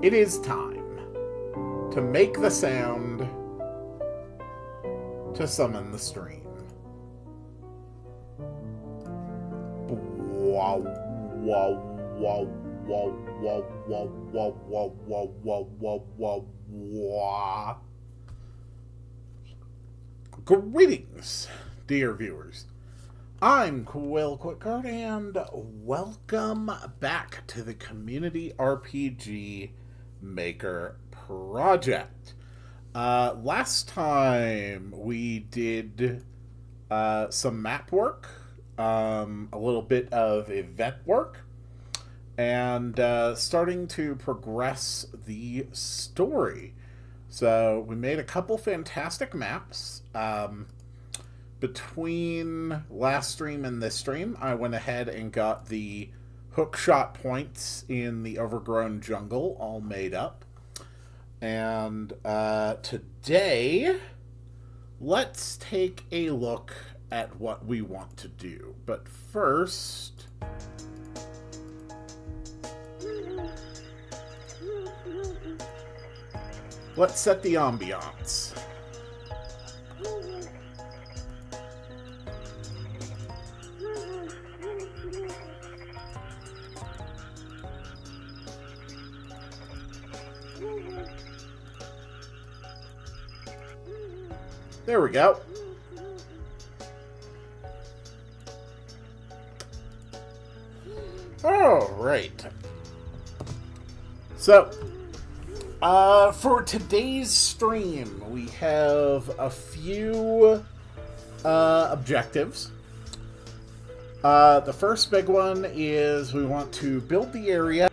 it is time to make the sound to summon the stream. Wow, wow, wow, wow, wow, wow, wow, wow, wow, wow, wow, wow, wow. Greetings, dear viewers. I'm Quill Quickcard, and welcome back to the Community RPG Maker Project. Last time we did some map work, a little bit of event work, and starting to progress the story. So we made a couple fantastic maps. Between last stream and this stream, I went ahead and got the hookshot points in the overgrown jungle all made up. And today, let's take a look at what we want to do. But first, let's set the ambiance. There we go. All right. So, for today's stream, we have a few objectives. The first big one is we want to build the area.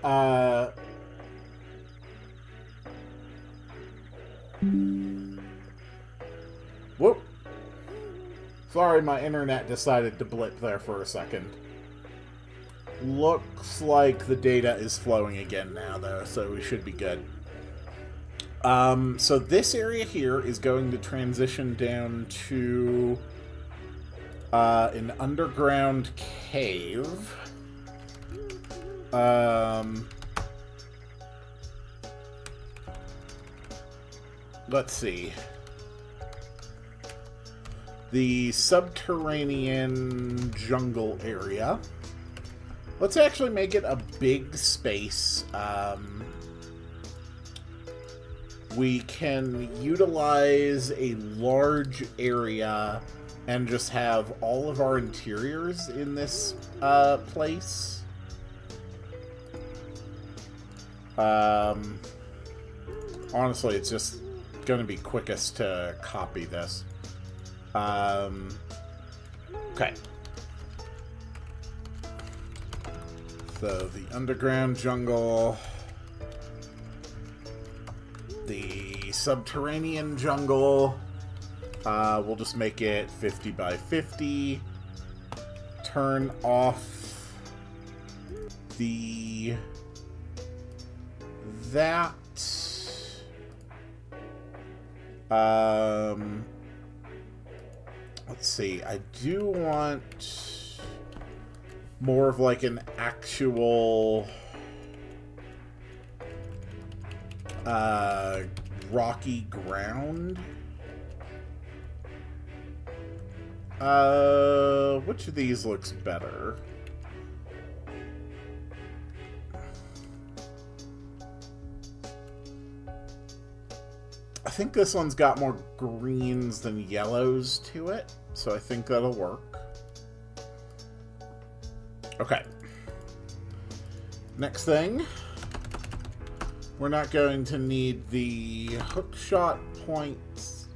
Whoop. Sorry, my internet decided to blip there for a second. Looks like the data is flowing again now, though, so we should be good. So this area here is going to transition down to an underground cave. Let's see. The subterranean jungle area. Let's actually make it a big space. We can utilize a large area and just have all of our interiors in this place. Honestly, it's just going to be quickest to copy this. Okay. So, the underground jungle, the subterranean jungle, we'll just make it 50 by 50. Turn off that. Let's see, I do want more of like an actual rocky ground. Which of these looks better? I think this one's got more greens than yellows to it, so I think that'll work. Okay. Next thing, we're not going to need the hookshot points.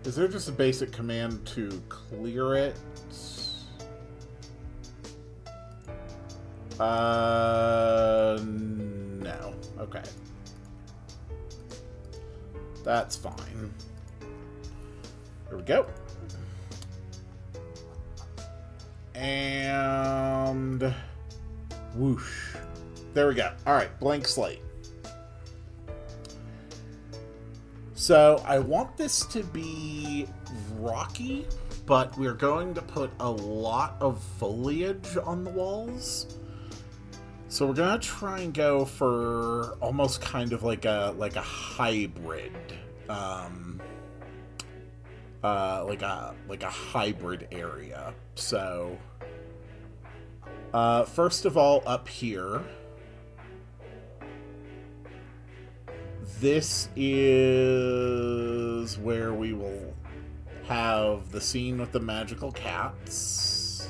Is there just a basic command to clear it? No. Okay. That's fine. There we go. And whoosh. There we go. Alright, blank slate. So I want this to be rocky, but we're going to put a lot of foliage on the walls. So we're gonna try and go for almost kind of like a hybrid, like a hybrid area. So, first of all, up here, this is where we will have the scene with the magical cats.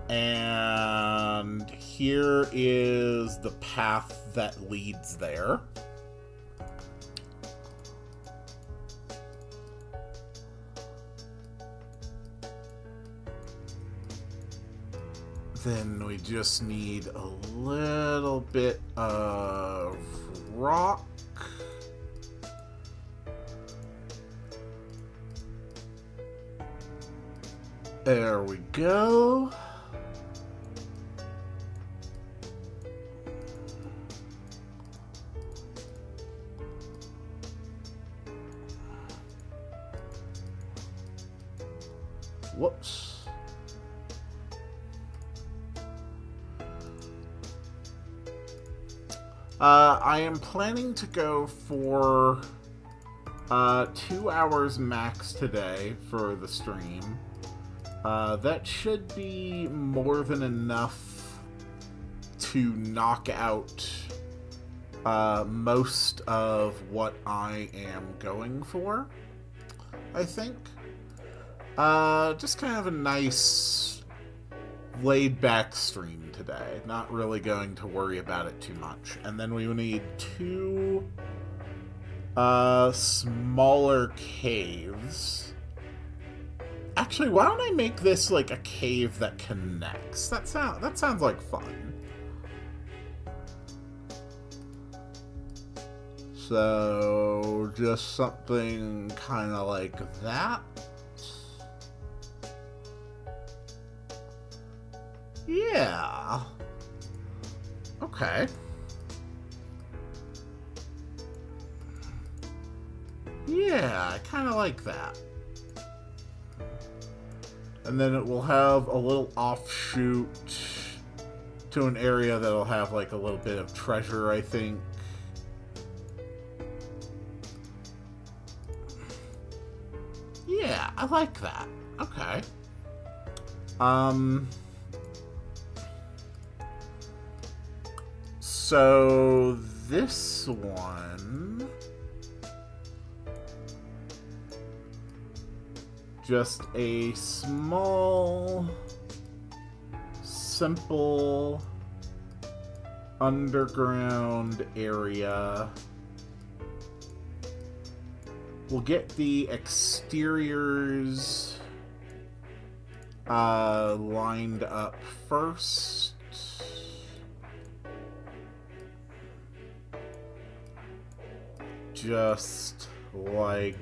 And here is the path that leads there. Then we just need a little bit of rock. There we go. Whoops. I am planning to go for 2 hours max today for the stream. That should be more than enough to knock out most of what I am going for, I think. Just kind of a nice laid-back stream today. Not really going to worry about it too much. And then we need 2 smaller caves. Actually, why don't I make this like a cave that connects? That sounds like fun. So just something kind of like that. Yeah. Okay. Yeah, I kind of like that. And then it will have a little offshoot to an area that'll have like a little bit of treasure, I think. Yeah, I like that. Okay. So this one, just a small, simple underground area. We'll get the exteriors lined up first. Just like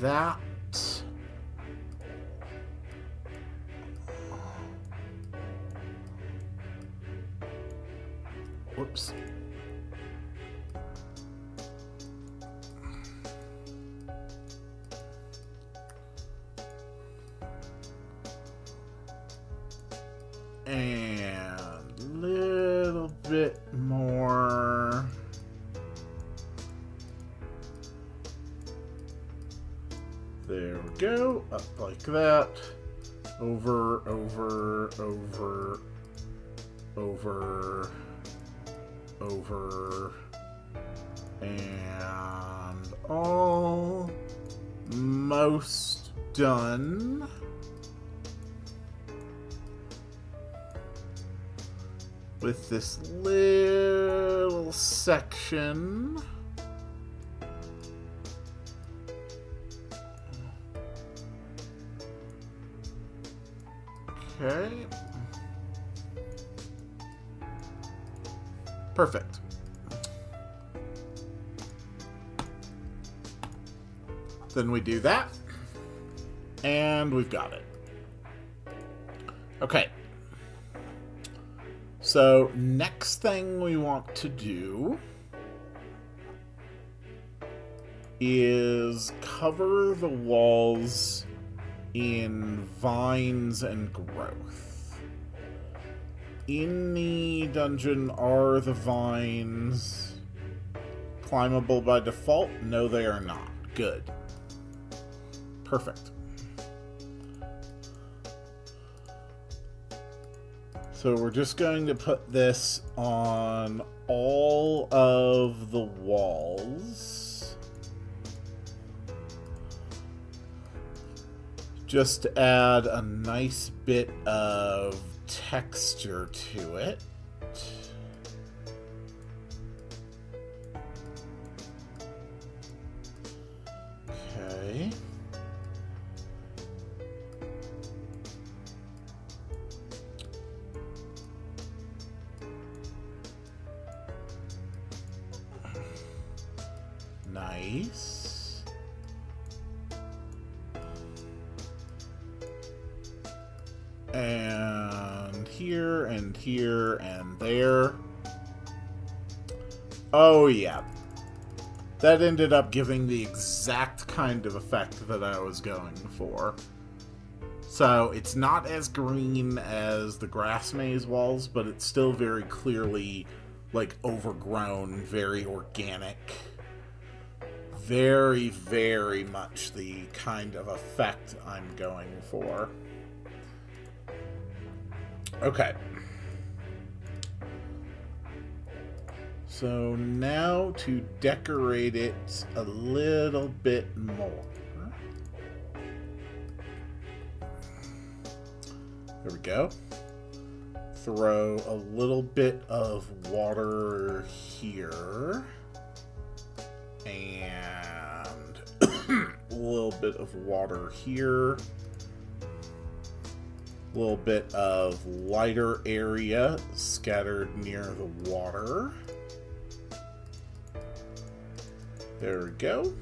that. Whoops. And a little bit more. There we go. Up like that. Over, over, over, over, over, and almost done. With this little section. Okay. Perfect. Then we do that. And we've got it. Okay. So, next thing we want to do is cover the walls in vines and growth. In the dungeon, are the vines climbable by default? No, they are not. Good. Perfect. So we're just going to put this on all of the walls. Just to add a nice bit of texture to it. Okay. Nice. And here, and here, and there. Oh, yeah. That ended up giving the exact kind of effect that I was going for. So, it's not as green as the grass maze walls, but it's still very clearly, like, overgrown, very organic. Very, very much the kind of effect I'm going for. Okay. So now to decorate it a little bit more. There we go. Throw a little bit of water here. And a little bit of water here. A little bit of lighter area scattered near the water. There we go.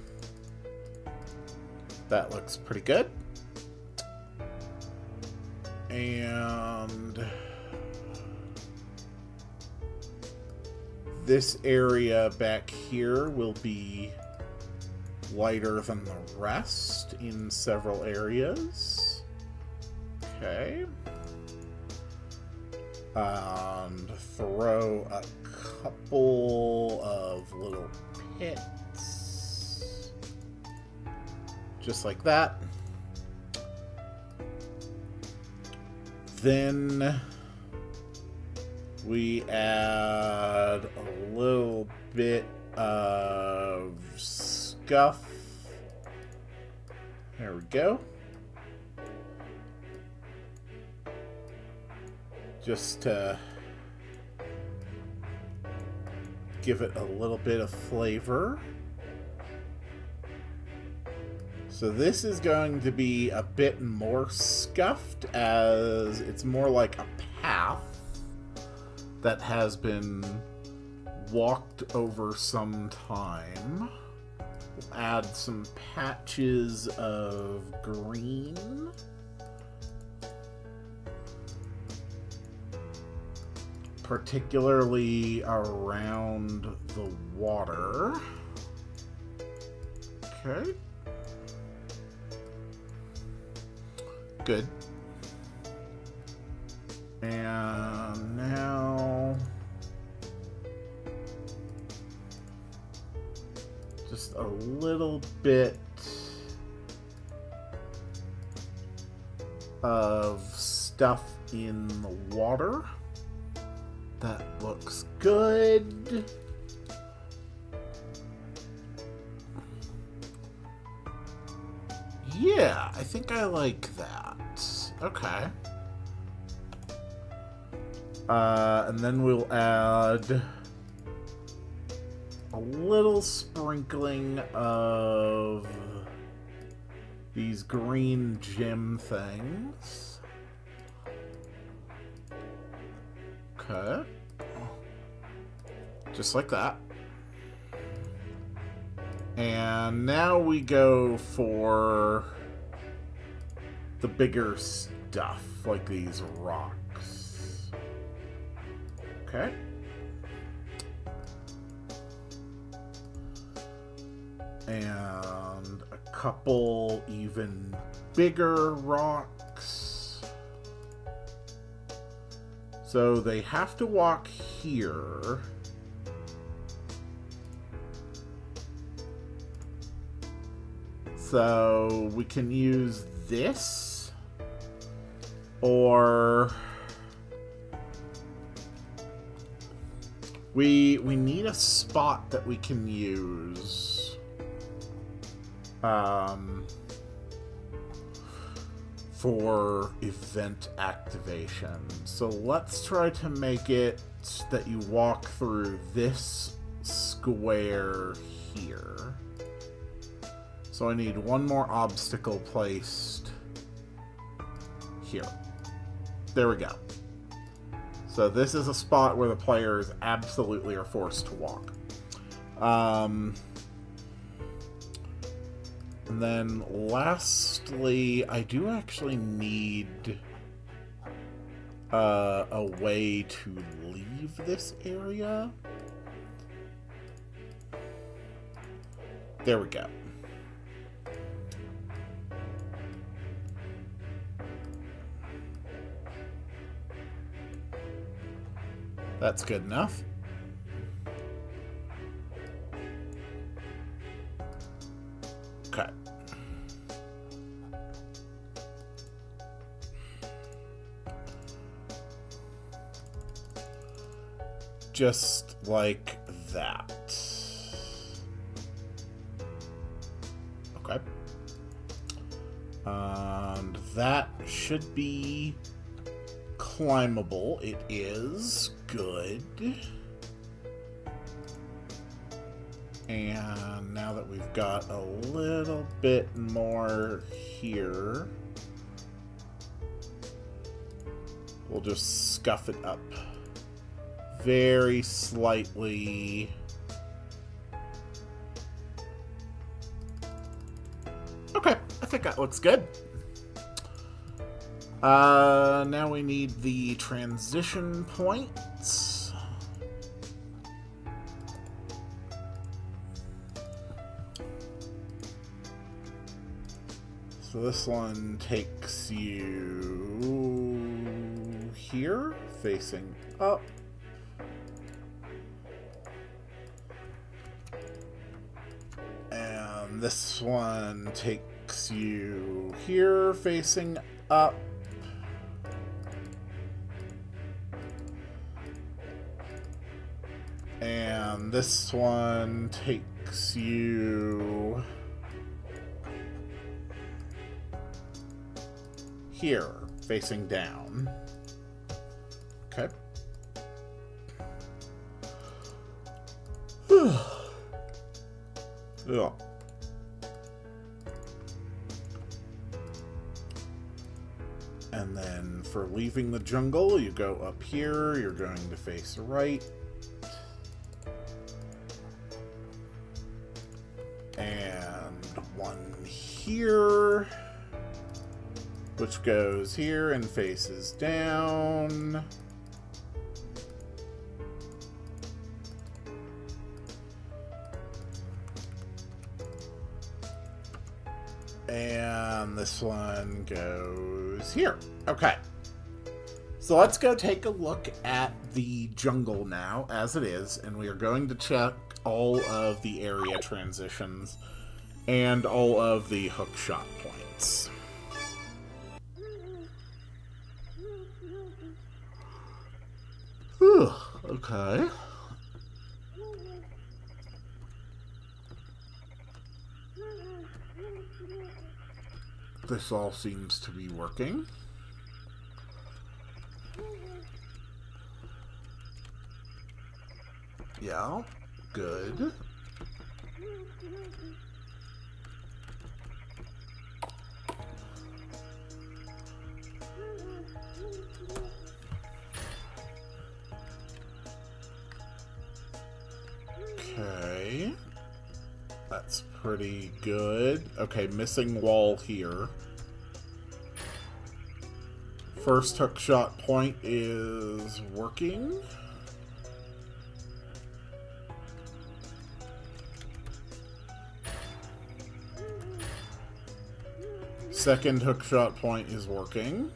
That looks pretty good. And this area back here will be lighter than the rest in several areas. Okay. And throw a couple of little pits. Just like that. Then we add a little bit of scuff. There we go. Just to give it a little bit of flavor. So this is going to be a bit more scuffed, as it's more like a path that has been walked over some time. We'll add some patches of green. Particularly around the water. Okay. Good. And now just a little bit of stuff in the water. That looks good. Yeah, I think I like that. Okay. And then we'll add a little sprinkling of these green gem things. Okay. Just like that. And now we go for the bigger stuff, like these rocks. Okay. And a couple even bigger rocks. So they have to walk here. So we can use this, or we need a spot that we can use for event activation. So let's try to make it that you walk through this square here. So I need one more obstacle placed here. There we go. So this is a spot where the players absolutely are forced to walk. And then lastly, I do actually need a way to leave this area. There we go. That's good enough. Okay. Just like that. Okay. And that should be climbable. It is. Good. And now that we've got a little bit more here, we'll just scuff it up very slightly. Okay, I think that looks good. Now we need the transition points. So this one takes you here, facing up. And this one takes you here, facing up. And this one takes you here, facing down. Okay. Yeah. And then for leaving the jungle, you go up here, you're going to face right. And one here, which goes here and faces down. And this one goes here. Okay. So let's go take a look at the jungle now, as it is, and we are going to check all of the area transitions and all of the hook shot points. Whew, okay. This all seems to be working. Yeah, good. Okay. That's pretty good. Okay, missing wall here. First hook shot point is working. Second hookshot point is working.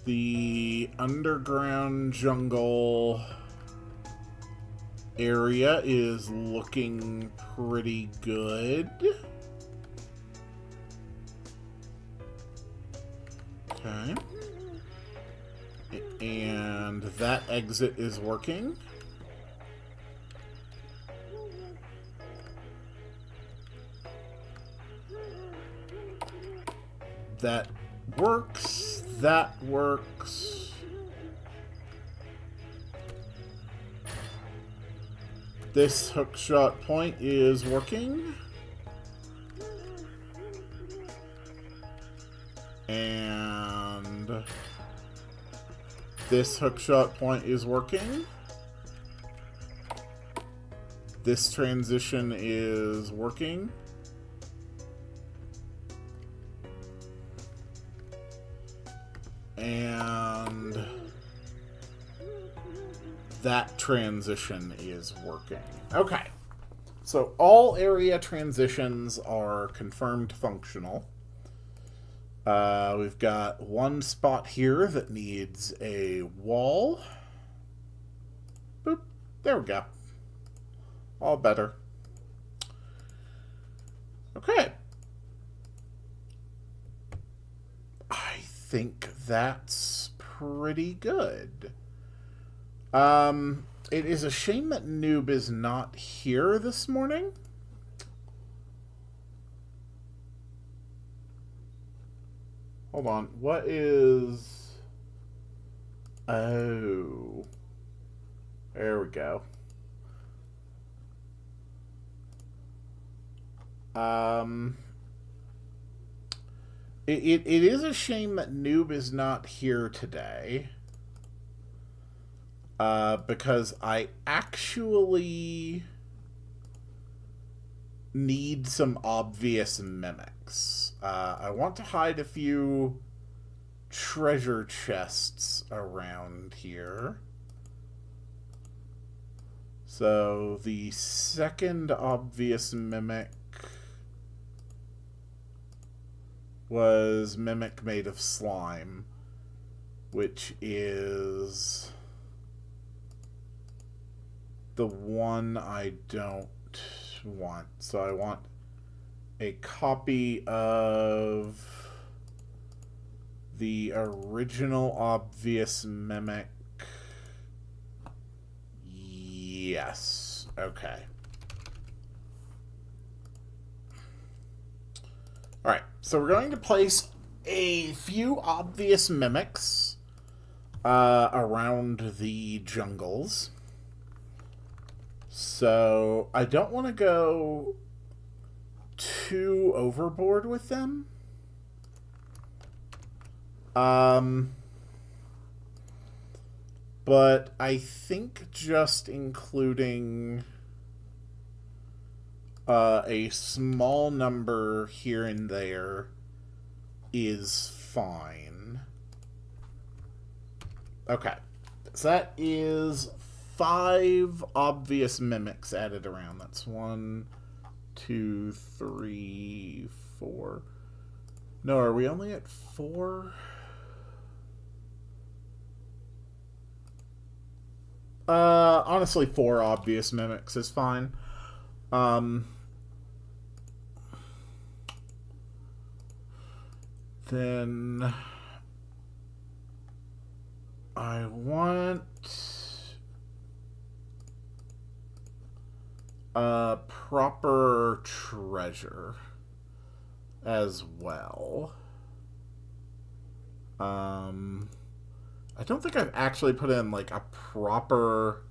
The underground jungle area is looking pretty good. Okay. And that exit is working. That works. That works. This hookshot point is working. And this hookshot point is working. This transition is working. And that transition is working. Okay. So all area transitions are confirmed functional. We've got one spot here that needs a wall. Boop. There we go. All better. Okay. I think that's pretty good. It is a shame that Noob is not here this morning. Hold on. What is... Oh. There we go. It is a shame that Noob is not here today. Because I actually need some obvious mimics. I want to hide a few treasure chests around here. So the second obvious mimic was mimic made of slime, which is the one I don't want. So I want a copy of the original obvious mimic. Yes. Okay. Alright, so we're going to place a few obvious mimics around the jungles. So I don't want to go too overboard with them. But I think just including a small number here and there is fine. Okay, so that is 5 obvious mimics added around. That's 1, 2, 3, 4. No, are we only at 4? Honestly, 4 obvious mimics is fine. Then I want a proper treasure as well. I don't think I've actually put in like a proper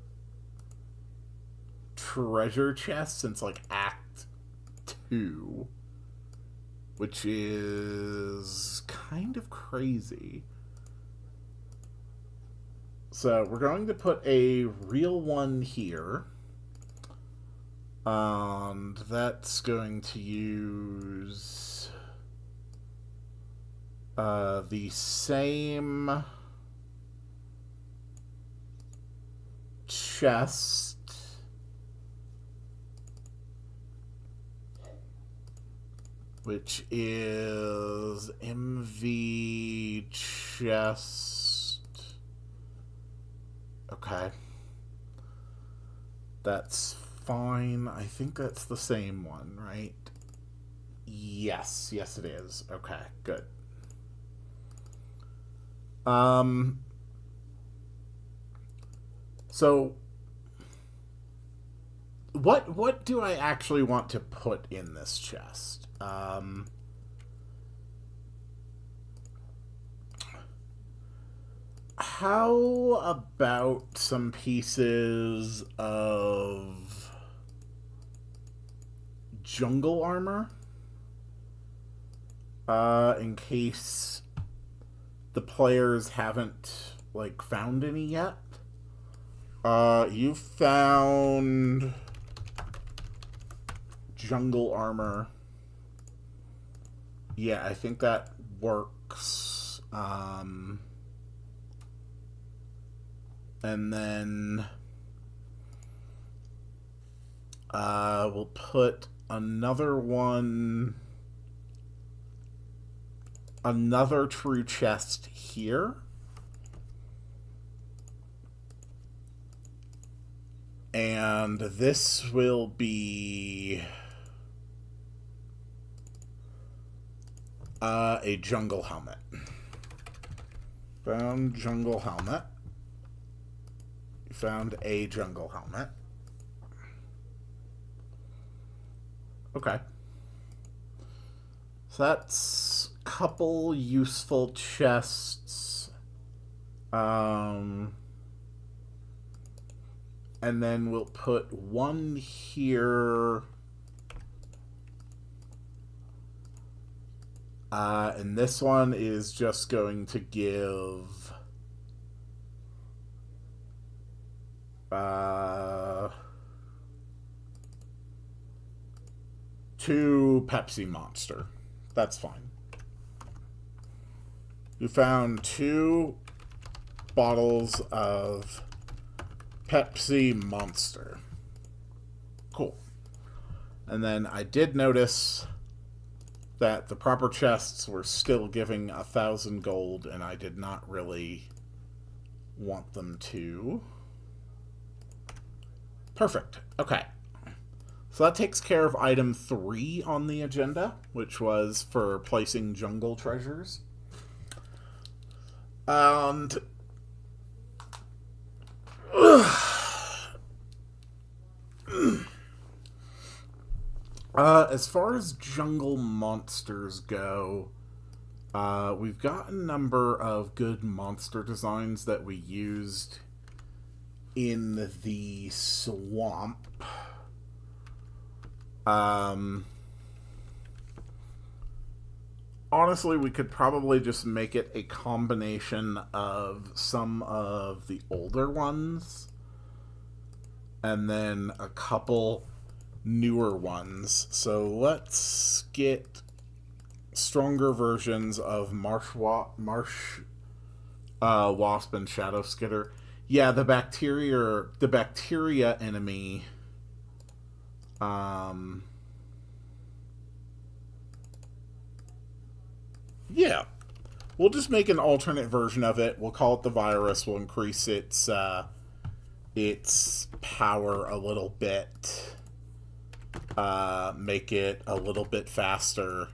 treasure chest since like Act 2, which is kind of crazy. So we're going to put a real one here. And that's going to use the same chest, which is MV chest. Okay. That's fine. I think that's the same one, right? Yes. Yes, it is. Okay, good. So what do I actually want to put in this chest? How about some pieces of jungle armor? In case the players haven't, like, found any yet. You found jungle armor. Yeah, I think that works. And then we'll put another one, another true chest here. And this will be a jungle helmet. Found jungle helmet. Found a jungle helmet. Okay. So that's a couple useful chests. And then we'll put one here. And this one is just going to give... 2 Pepsi Monster. That's fine. You found 2 bottles of Pepsi Monster. Cool. And then I did notice that the proper chests were still giving 1,000 gold, and I did not really want them to. Perfect. Okay. So that takes care of item 3 on the agenda, which was for placing jungle treasures. And as far as jungle monsters go, we've got a number of good monster designs that we used in the swamp. Honestly, we could probably just make it a combination of some of the older ones and then a couple newer ones. So let's get stronger versions of marsh wasp and shadow skitter. Yeah, the bacteria enemy. Yeah, we'll just make an alternate version of it. We'll call it the virus. We'll increase its power a little bit. Make it a little bit faster.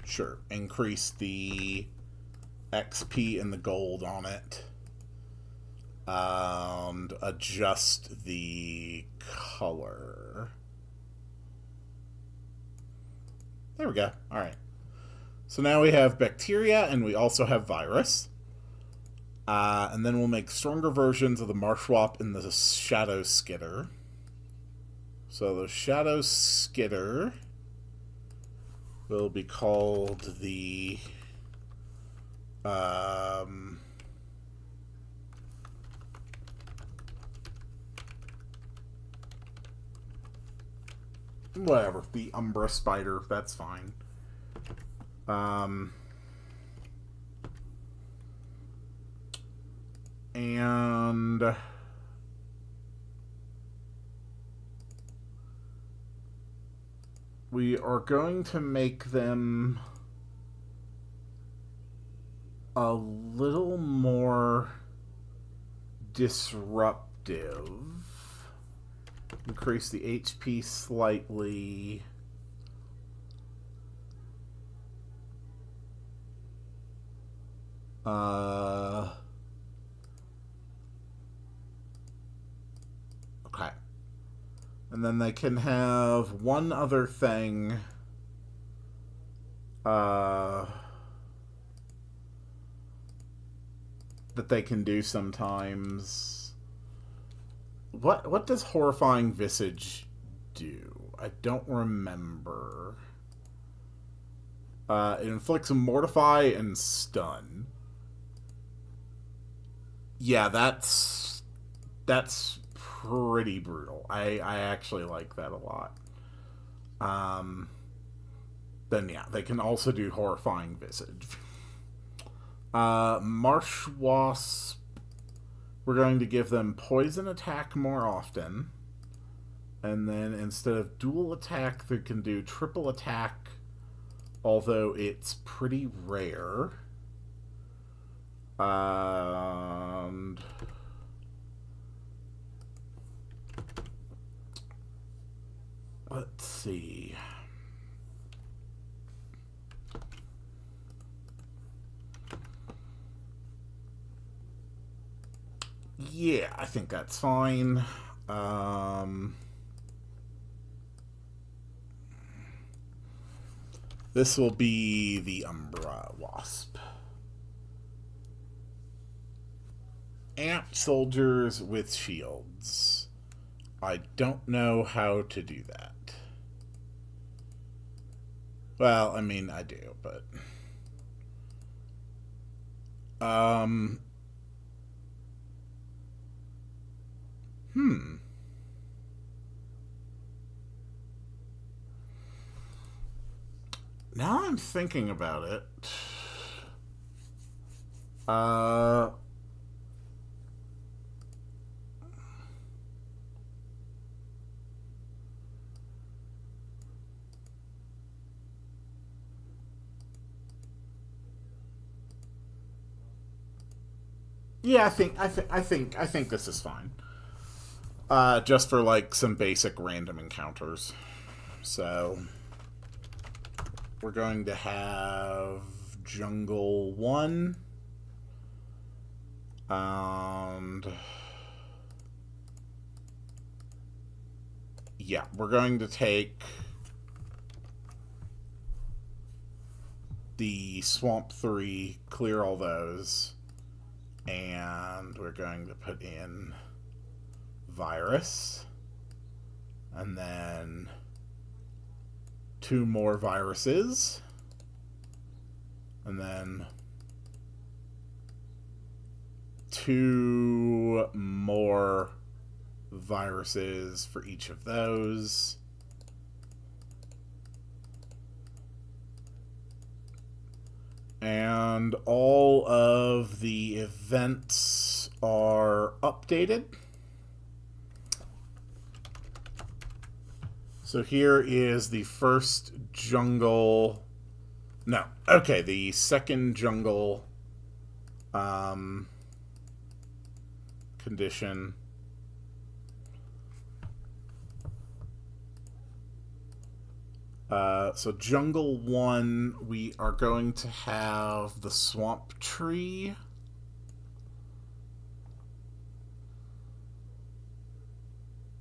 Sure, increase the XP and the gold on it. And adjust the color. There we go. Alright. So now we have bacteria and we also have virus. And then we'll make stronger versions of the marshwap and the shadow skitter. So the shadow skitter will be called the whatever, the Umbra Spider, that's fine. And we are going to make them a little more disruptive. Increase the HP slightly. Okay. And then they can have one other thing. That they can do sometimes. What does Horrifying Visage do? I don't remember. It inflicts a Mortify and Stun. Yeah, that's pretty brutal. I actually like that a lot. Then yeah, they can also do Horrifying Visage. Marsh Wasp, we're going to give them poison attack more often. And then instead of dual attack, they can do triple attack, although it's pretty rare. And let's see. Yeah, I think that's fine. This will be the Umbra Wasp. Ant soldiers with shields. I don't know how to do that. Well, I mean, I do, but... Now I'm thinking about it. Yeah, I think this is fine. Just for like some basic random encounters. So we're going to have Jungle 1. And yeah, we're going to take the Swamp 3, clear all those, and we're going to put in Virus, and then 2 more viruses, and then 2 more viruses for each of those. And all of the events are updated. So here is the first jungle. No, okay, the second jungle condition. So Jungle 1, we are going to have the Swamp Tree.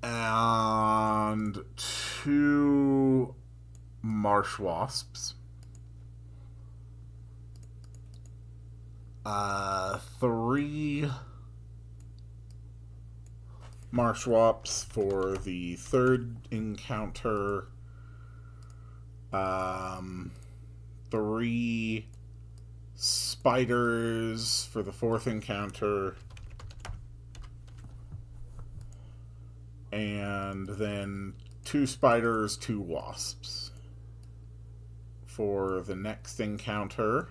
And 2 Marsh Wasps. 3 Marsh Wasps for the third encounter. 3 spiders for the fourth encounter. And then 2 spiders, 2 wasps for the next encounter.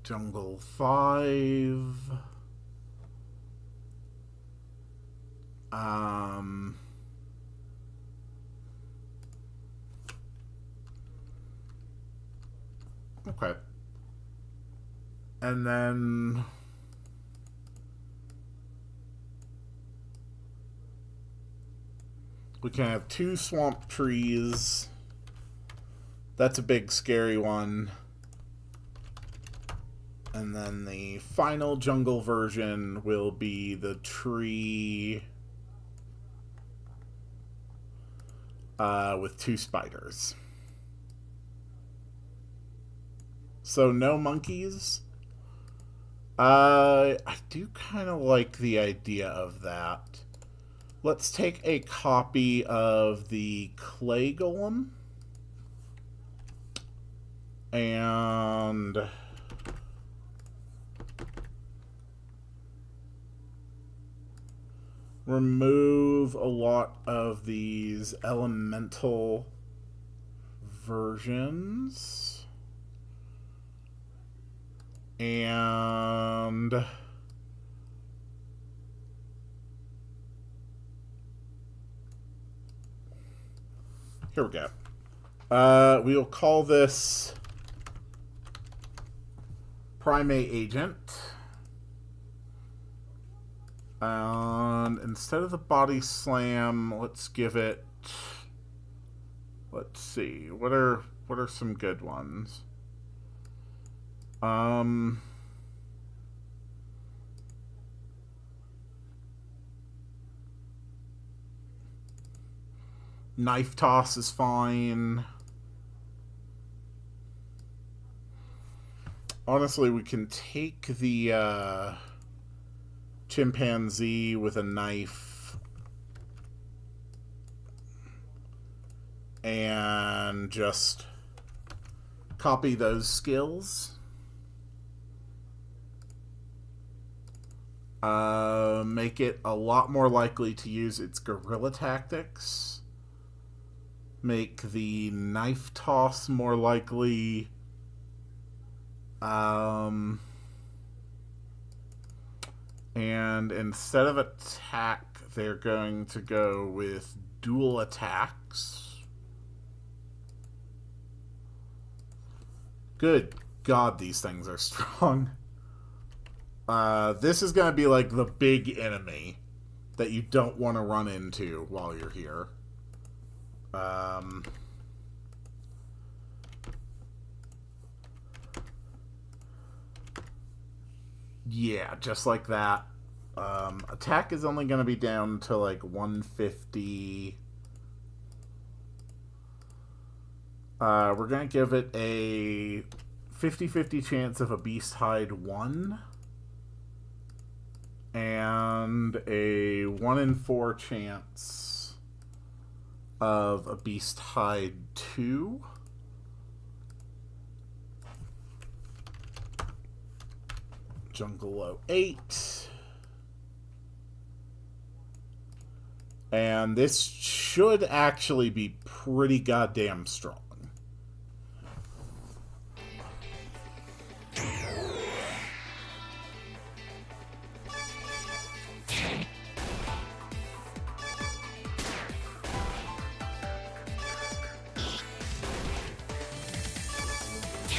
Jungle 5. Okay. And then we can have 2 swamp trees. That's a big scary one. And then the final jungle version will be the tree with 2 spiders. So no monkeys. I do kind of like the idea of that. Let's take a copy of the clay golem. And remove a lot of these elemental versions. And here we go. We'll call this Primate Agent. And instead of the body slam, let's give it, let's see, what are some good ones? Knife toss is fine. Honestly, we can take the chimpanzee with a knife and just copy those skills. Make it a lot more likely to use its guerrilla tactics. Make the knife toss more likely. And instead of attack, they're going to go with dual attacks. Good God, these things are strong. This is going to be like the big enemy that you don't want to run into while you're here. Yeah, just like that. Attack is only going to be down to like 150. We're going to give it a 50-50 chance of a beast hide 1. And a 1 in 4 chance of a beast hide 2. Jungle 08. And this should actually be pretty goddamn strong.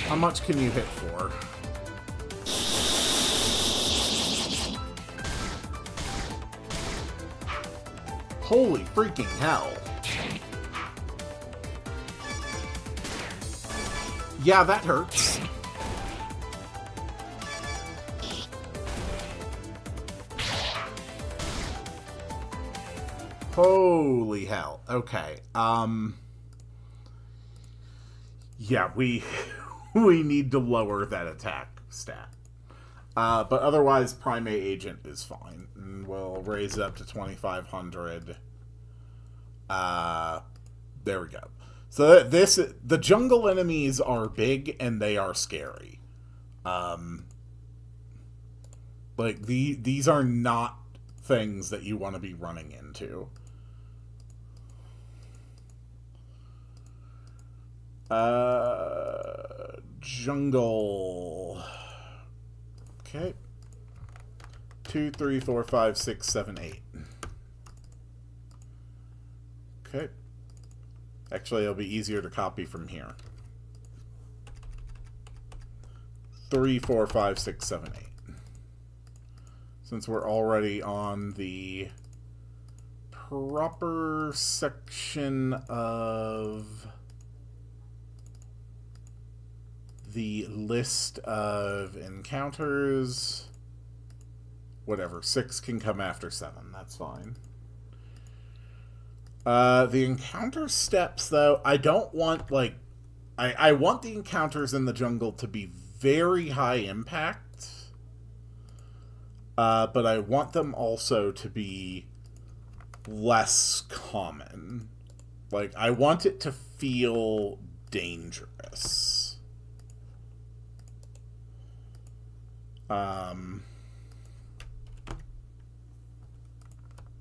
How much can you hit for? Holy freaking hell. Yeah, that hurts. Holy hell. Okay. Yeah, we need to lower that attack stat. But otherwise, Primate Agent is fine. And we'll raise it up to 2,500. There we go. So the jungle enemies are big and they are scary. Like, these are not things that you want to be running into. Jungle. Okay. 2, 3, 4, 5, 6, 7, 8. Okay. Actually, it'll be easier to copy from here. 3, 4, 5, 6, 7, 8. Since we're already on the proper section of the list of encounters, whatever, 6 can come after 7, that's fine. The encounter steps, though, I don't want, like, I want the encounters in the jungle to be very high impact, but I want them also to be less common. Like, I want it to feel dangerous.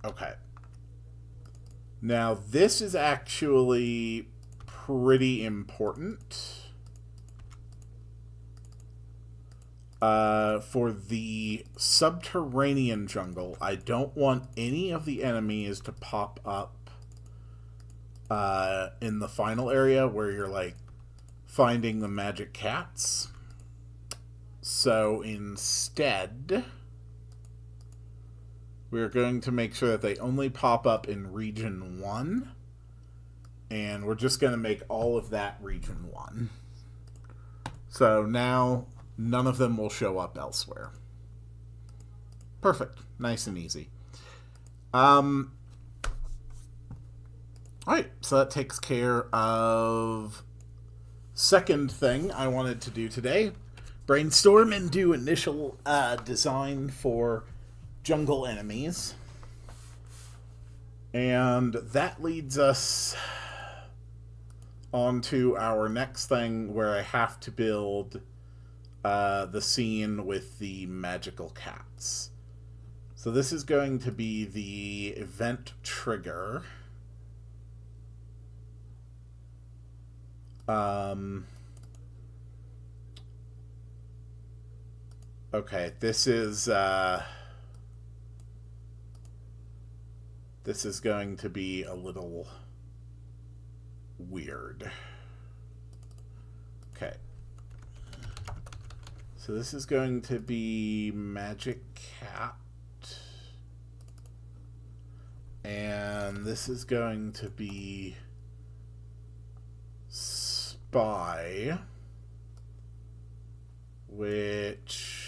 Okay. Now, this is actually pretty important. For the subterranean jungle, I don't want any of the enemies to pop up in the final area where you're, like, finding the magic cats. So instead, we're going to make sure that they only pop up in Region 1. And we're just going to make all of that Region 1. So now none of them will show up elsewhere. Perfect. Nice and easy. Alright, so that takes care of second thing I wanted to do today. Brainstorm and do initial design for jungle enemies. And that leads us on to our next thing, where I have to build the scene with the magical cats. So this is going to be the event trigger. Okay, this is going to be a little weird. Okay. So this is going to be Magic Cat. And this is going to be Spy, which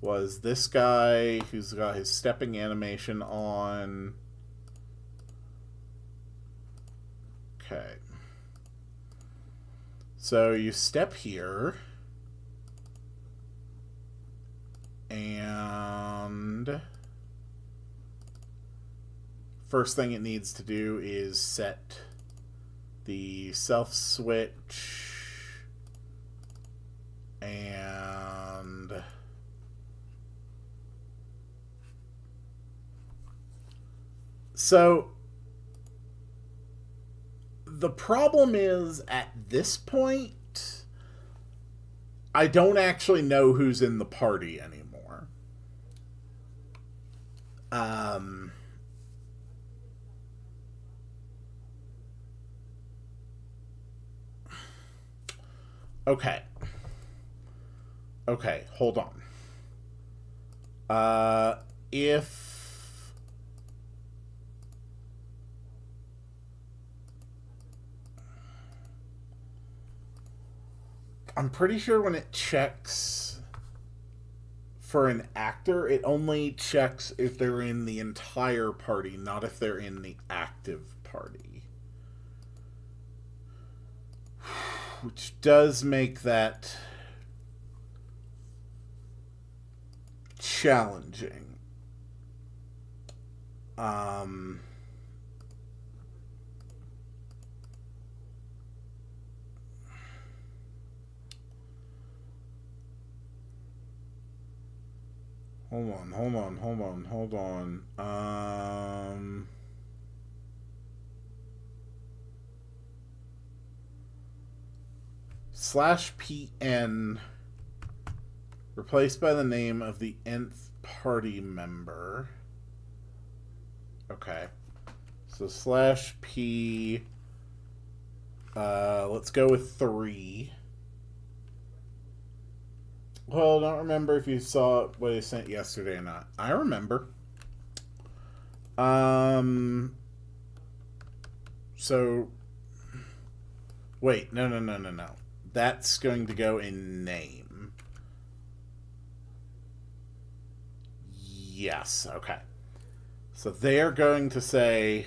was this guy who's got his stepping animation on. Okay. So you step here, and first thing it needs to do is set the self switch, and so the problem is, at this point, I don't actually know who's in the party anymore. Okay. Okay, hold on. If I'm pretty sure when it checks for an actor, it only checks if they're in the entire party, not if they're in the active party. Which does make that challenging. Hold on. /PN Replaced by the name of the nth party member. Okay. So /P. Let's go with 3. Well, I don't remember if you saw what I sent yesterday or not. I remember. So, wait, no. That's going to go in name. Yes, okay. So they're going to say,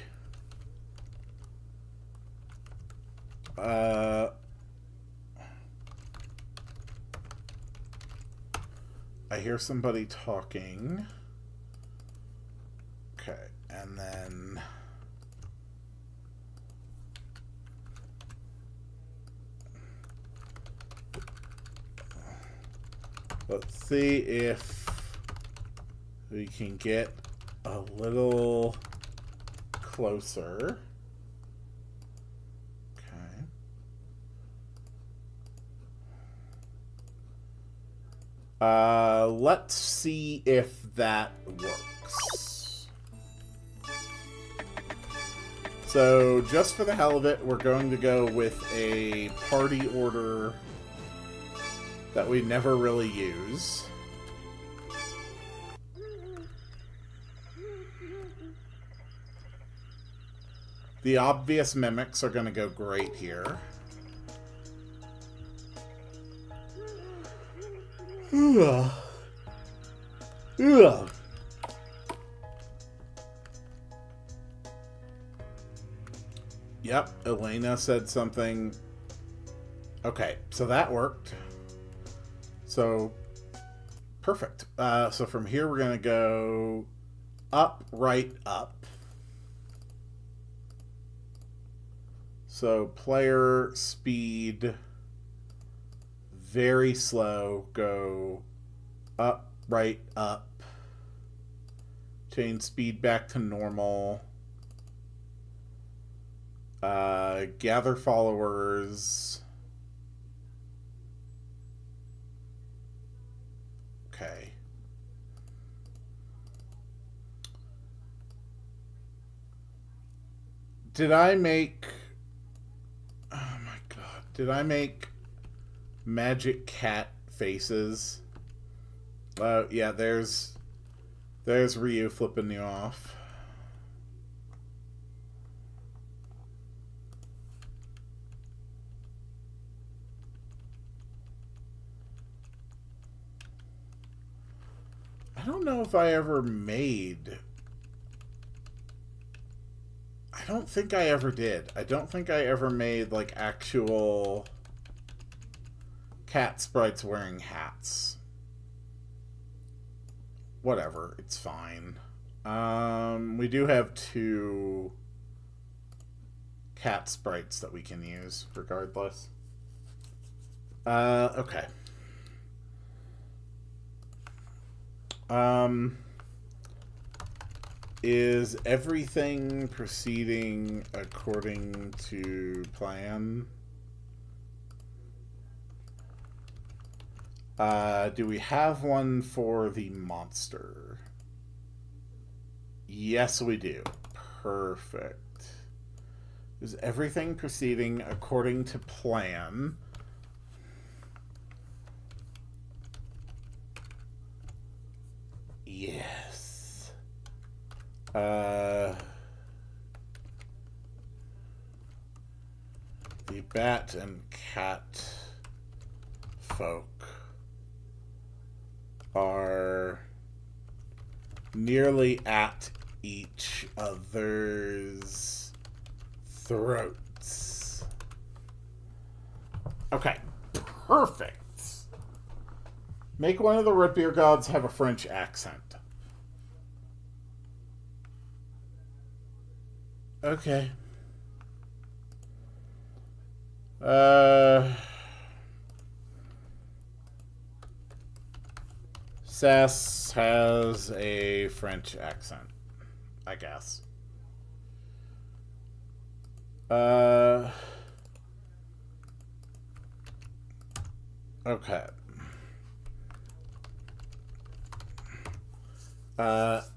I hear somebody talking. Okay, and then let's see if we can get a little closer. Okay. Let's see if that works. So, just for the hell of it, we're going to go with a party order that we never really use. The obvious mimics are going to go great here. Ugh. Ugh. Yep, Elena said something. Okay, so that worked. So, perfect. So from here we're going to go up, right, up. So player speed, very slow, go up, right, up. Change speed back to normal. Gather followers. Okay. Did I make... Oh my god. Did I make magic cat faces? Yeah, there's Ryu flipping you off. I don't know if I ever made... I don't think I ever did. I don't think I ever made, like, actual cat sprites wearing hats. Whatever, it's fine. We do have 2 cat sprites that we can use, regardless. Okay. Is everything proceeding according to plan? Do we have one for the monster? Yes, we do. Perfect. Is everything proceeding according to plan? Yes. The bat and cat folk are nearly at each other's throats. Okay, perfect. Make one of the root beer gods have a French accent. Okay. Sass has a French accent, I guess. Okay.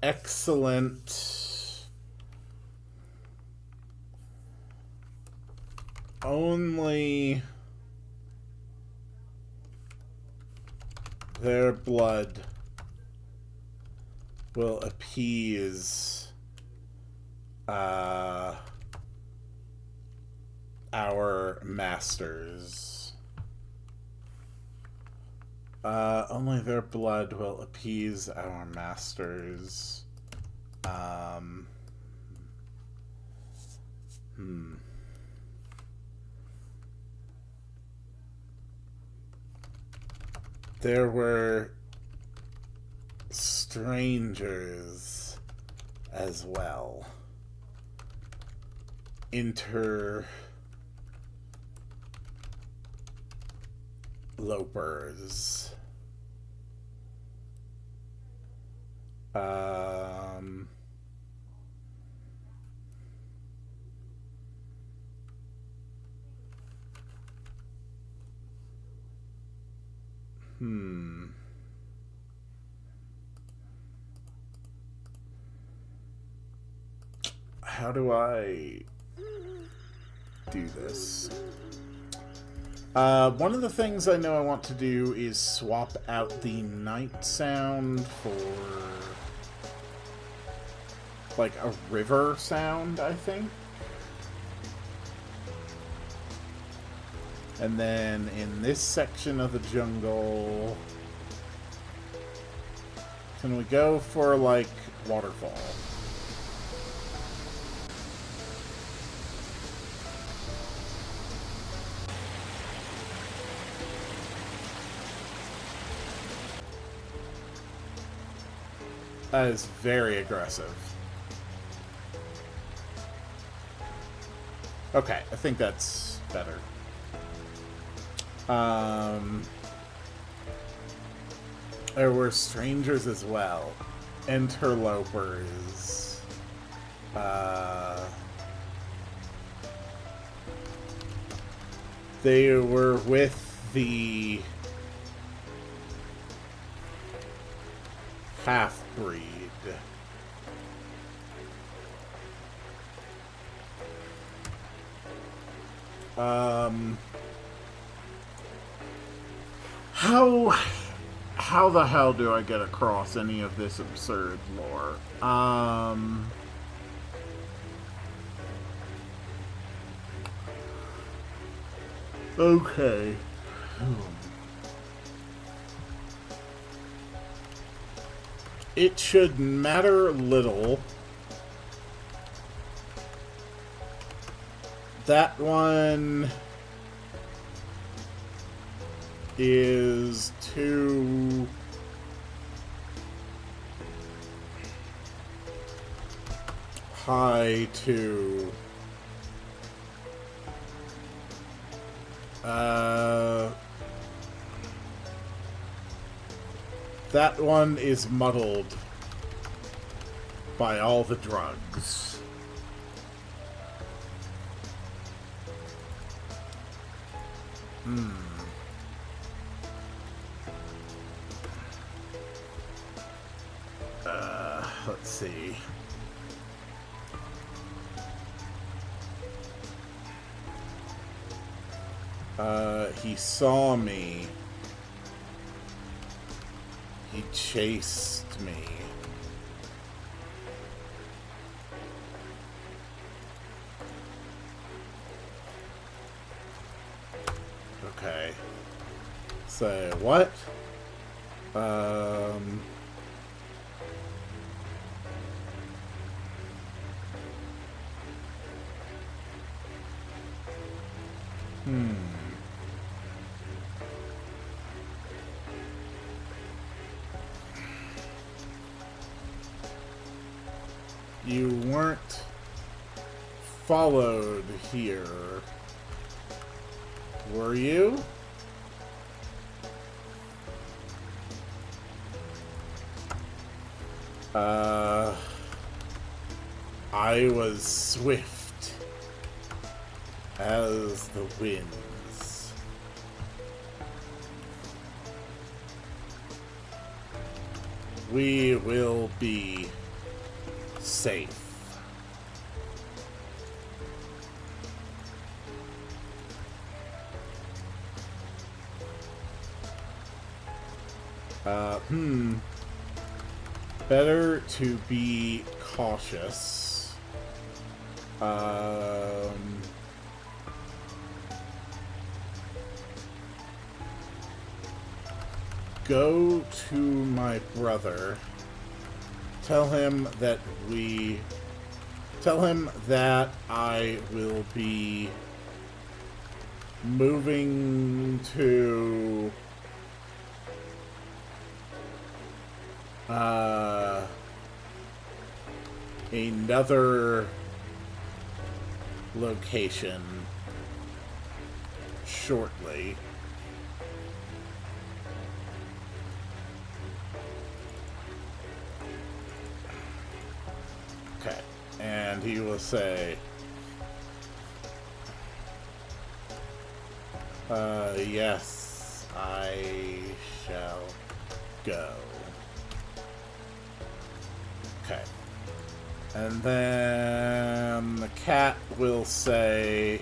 Excellent. Only their blood will appease our masters. Only their blood will appease our masters. There were strangers as well. Interlopers. How do I do this? One of the things I know I want to do is swap out the night sound for like a river sound, I think. And then in this section of the jungle, can we go for like waterfall? That is very aggressive. Okay, I think that's better. There were strangers as well. Interlopers. They were with the half-breed. How the hell do I get across any of this absurd lore? Okay. It should matter little. That one is too high to that one is muddled by all the drugs. Let's see. He saw me. He chased me. Okay. So, what? You weren't followed here, were you? I was swift as the winds. we will be safe. Better to be cautious. Go to my brother. Tell him that I will be moving to another location shortly. Okay, and he will say, yes, I shall go. Okay. And then the cat will say,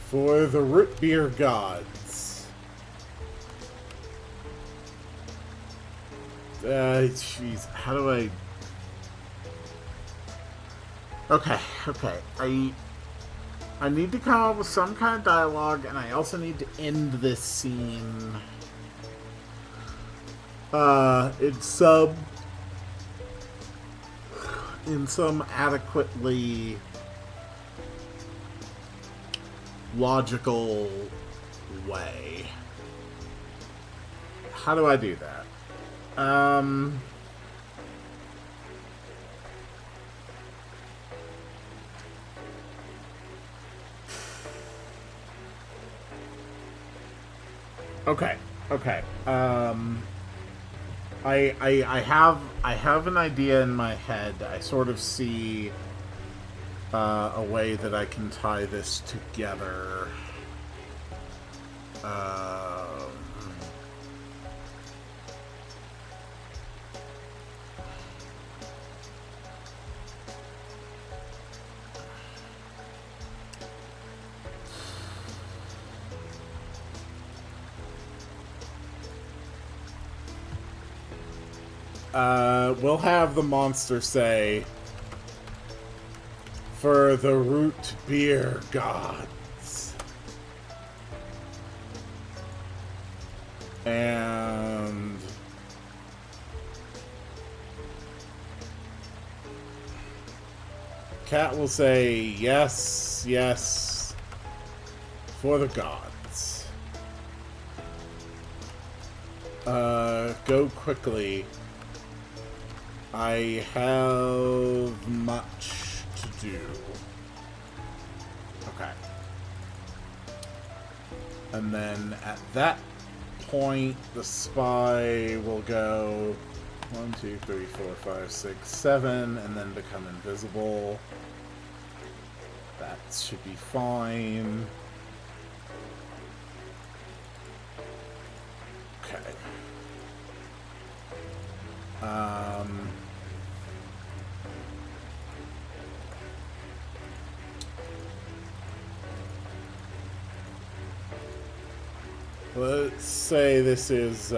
for the root beer gods. Jeez, how do I... Okay. I need to come up with some kind of dialogue, and I also need to end this scene in some adequately logical way. How do I do that? Okay. I have an idea in my head. I sort of see a way that I can tie this together. We'll have the monster say, for the root beer gods. And Cat will say, yes, for the gods. Go quickly. I have much to do. Okay. And then at that point, the spy will go 1, 2, 3, 4, 5, 6, 7, and then become invisible. That should be fine. Okay. Let's say this is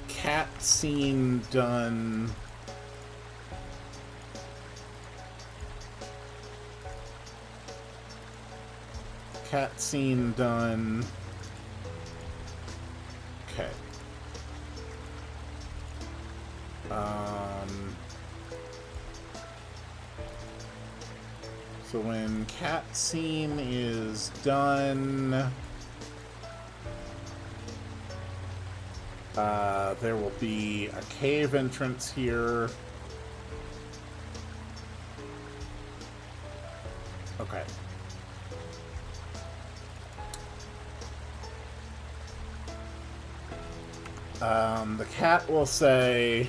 cat scene done. Cat scene done. Okay. So when cat scene is done, there will be a cave entrance here. Okay. The cat will say,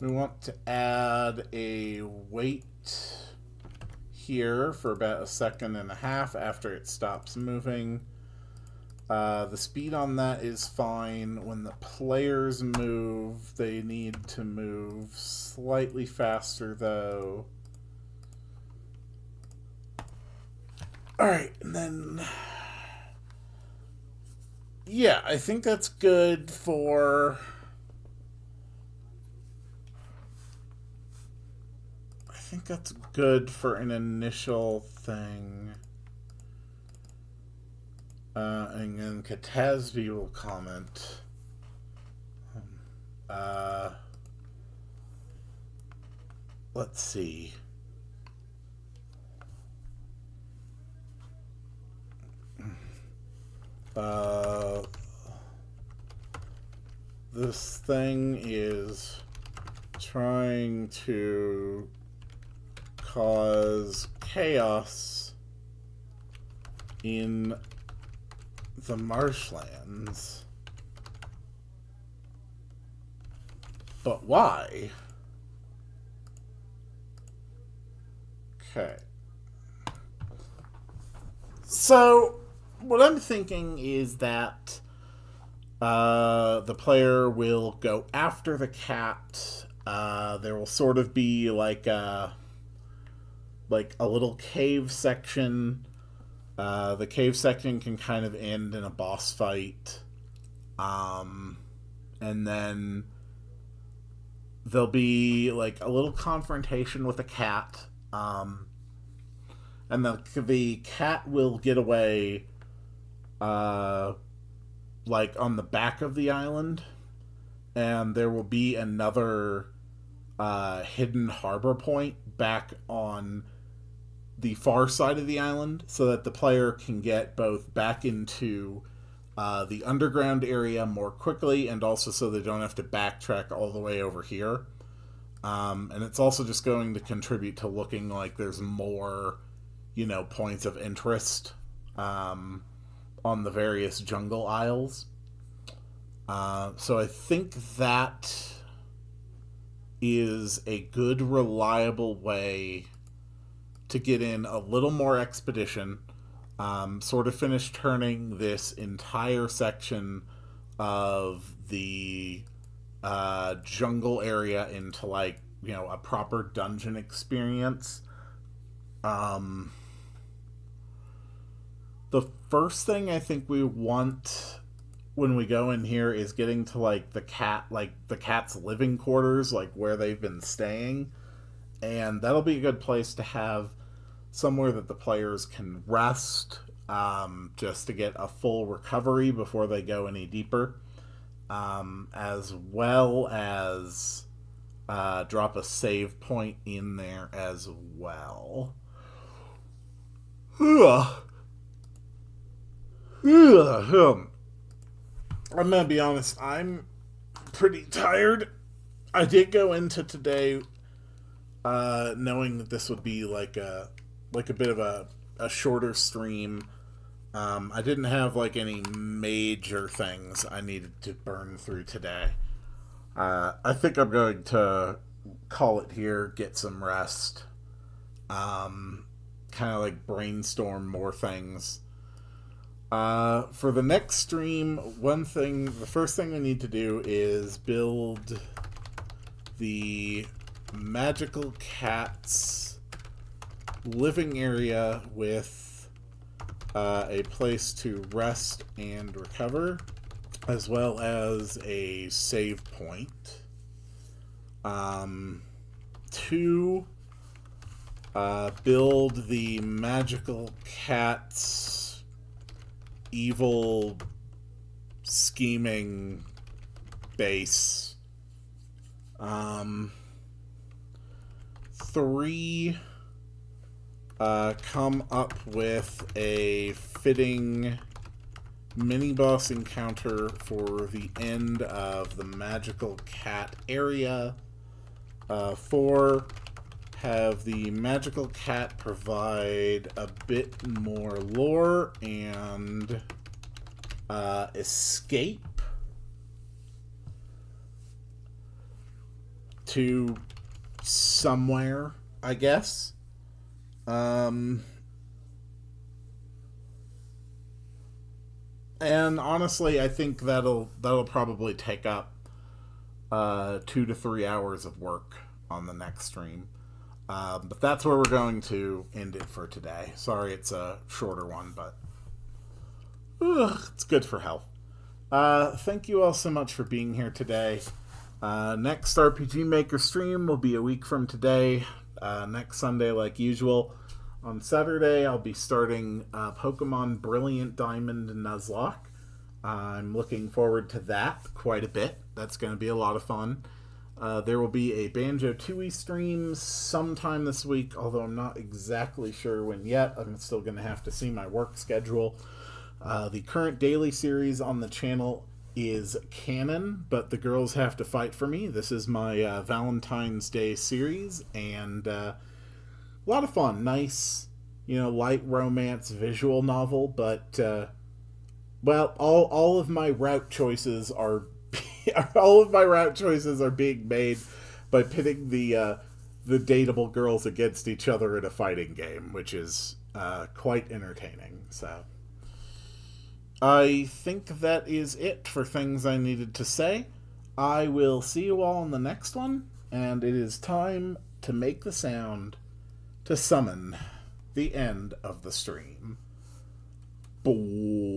We want to add a wait here for about 1.5 seconds after it stops moving. The speed on that is fine. When the players move, they need to move slightly faster, though. Alright, and then... yeah, I think that's good for... I think that's good for an initial thing. And then Katasby will comment. Let's see. This thing is trying to cause chaos in the marshlands. But why? Okay. So, what I'm thinking is that the player will go after the cat. There will sort of be like a little cave section. The cave section can kind of end in a boss fight. And then there'll be like a little confrontation with a cat. And the cat will get away like on the back of the island, and there will be another hidden harbor point back on the far side of the island, so that the player can get both back into the underground area more quickly, and also so they don't have to backtrack all the way over here. And it's also just going to contribute to looking like there's more, points of interest on the various jungle isles. So I think that is a good, reliable way to get in a little more expedition, sort of finish turning this entire section of the jungle area into a proper dungeon experience. The first thing I think we want when we go in here is getting to the cat's living quarters, where they've been staying. And that'll be a good place to have somewhere that the players can rest, just to get a full recovery before they go any deeper, as well as drop a save point in there as well. I'm gonna be honest, I'm pretty tired. I did go into today knowing that this would be a bit of a shorter stream. I didn't have any major things I needed to burn through today. I think I'm going to call it here, get some rest, kind of brainstorm more things. For the next stream, the first thing we need to do is build the magical cat's living area with a place to rest and recover, as well as a save point. 2, build the magical cat's evil scheming base. 3, come up with a fitting mini-boss encounter for the end of the magical cat area. 4, have the magical cat provide a bit more lore and escape. to somewhere, I guess. And honestly, I think that'll probably take up 2 to 3 hours of work on the next stream. But that's where we're going to end it for today. Sorry, it's a shorter one, but it's good for health. Thank you all so much for being here today. Next RPG Maker stream will be a week from today. Next Sunday, like usual. On Saturday, I'll be starting Pokemon Brilliant Diamond Nuzlocke. I'm looking forward to that quite a bit. That's going to be a lot of fun. There will be a Banjo-Tooie stream sometime this week, although I'm not exactly sure when yet. I'm still going to have to see my work schedule. The current daily series on the channel is canon, but the girls have to fight for me. This is my Valentine's Day series, and a lot of fun. Nice, light romance visual novel, but, well, all of my route choices are being made by pitting the dateable girls against each other in a fighting game, which is quite entertaining. So I think that is it for things I needed to say. I will see you all in the next one, and it is time to make the sound to summon the end of the stream. Boom.